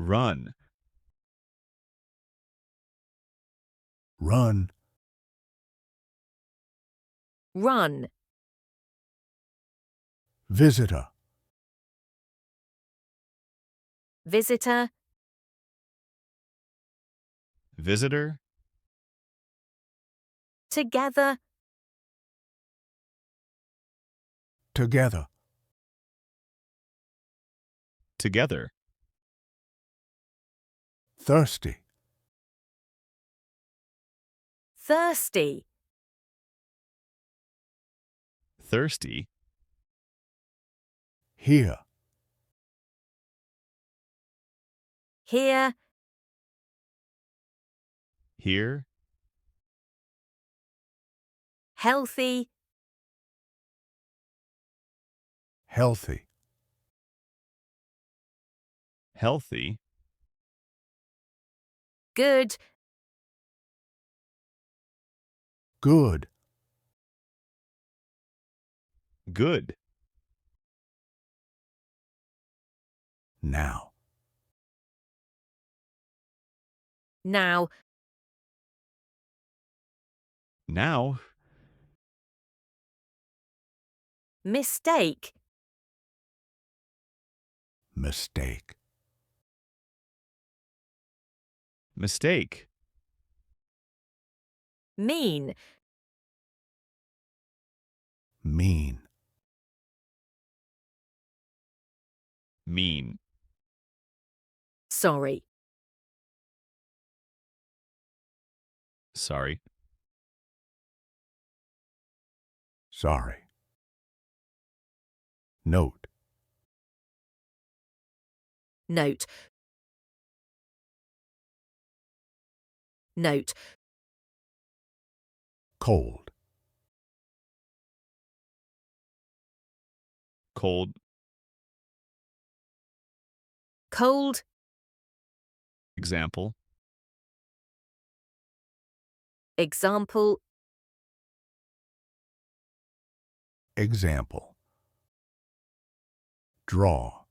run, run, run, visitor, visitor, visitor, together, together, together, thirsty, thirsty, thirsty, here, here, here, healthy, healthy, healthy, good, good, good, now, now, now, mistake, mistake, mistake, mean, mean, mean, sorry, sorry, sorry, note, note, note, cold, cold, cold, example, example, example, draw,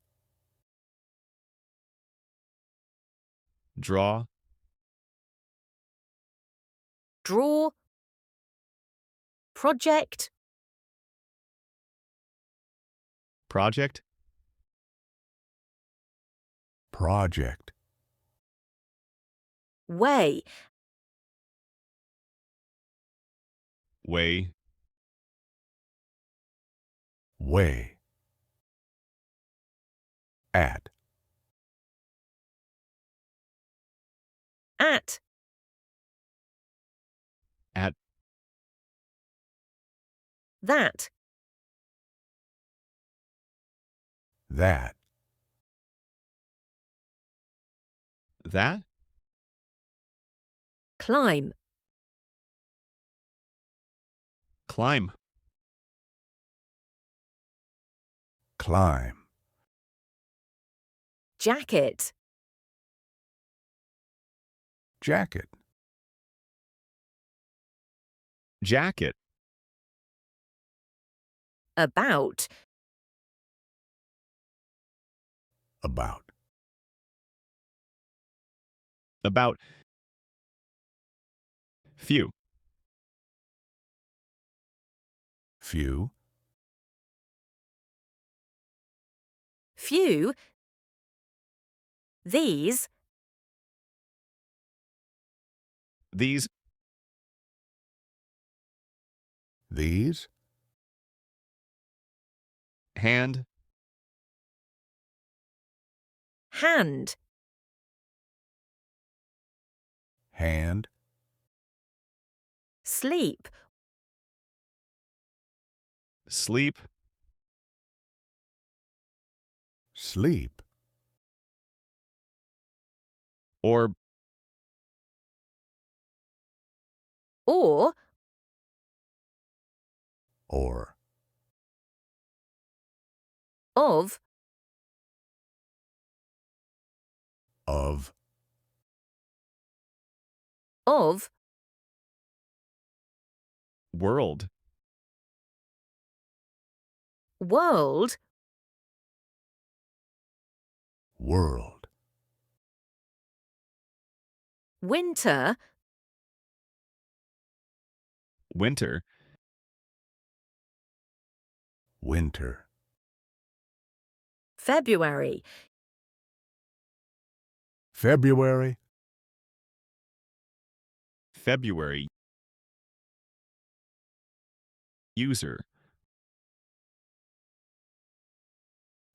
draw, draw, project, project, project, way, way, way, at, at, at, that, that, that, climb, climb, climb, jacket, jacket, jacket, about, about, about, few, few, few, these, these, these, hand, hand, hand, sleep, sleep, sleep, or or, or, of, of, of, world, world, world, winter, winter, winter, February, February, February. User,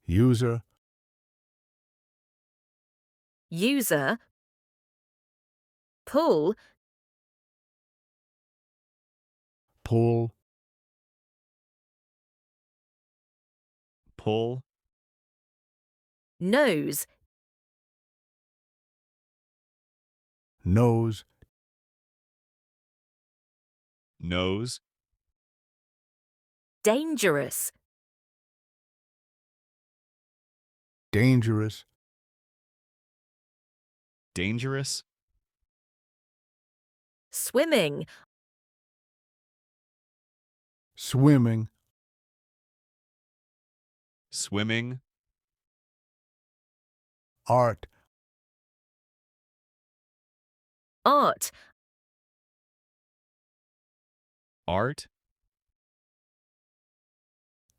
user, user, pull, pull, pull, nose, nose, nose, dangerous, dangerous, dangerous, swimming, swimming, swimming, art, art, art,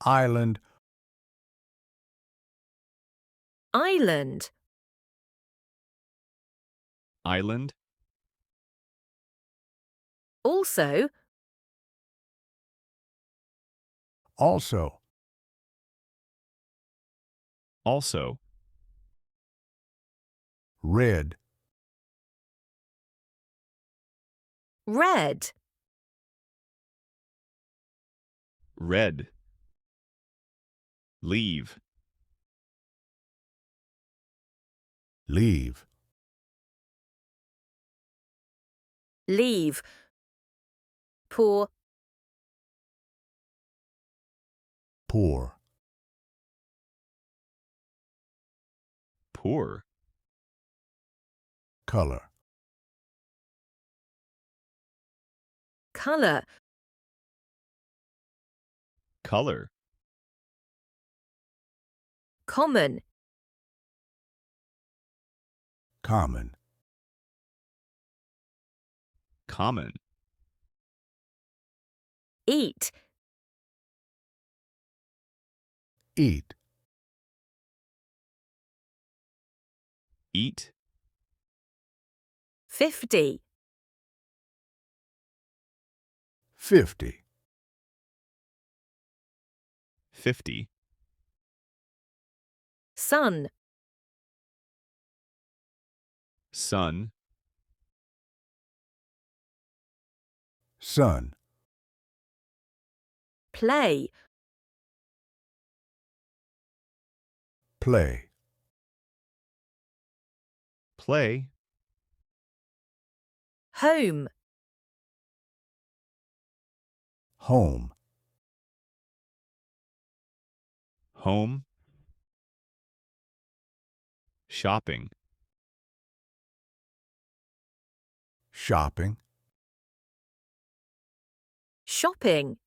island, island, island, also, also, also, red, red, red, leave, leave, leave, pour, pour, poor, color, colour, color, common, common, common, eat, eat, eat, 50, 50, 50, sun, sun, sun, play, play, play, home, home, home, shopping, shopping, shopping,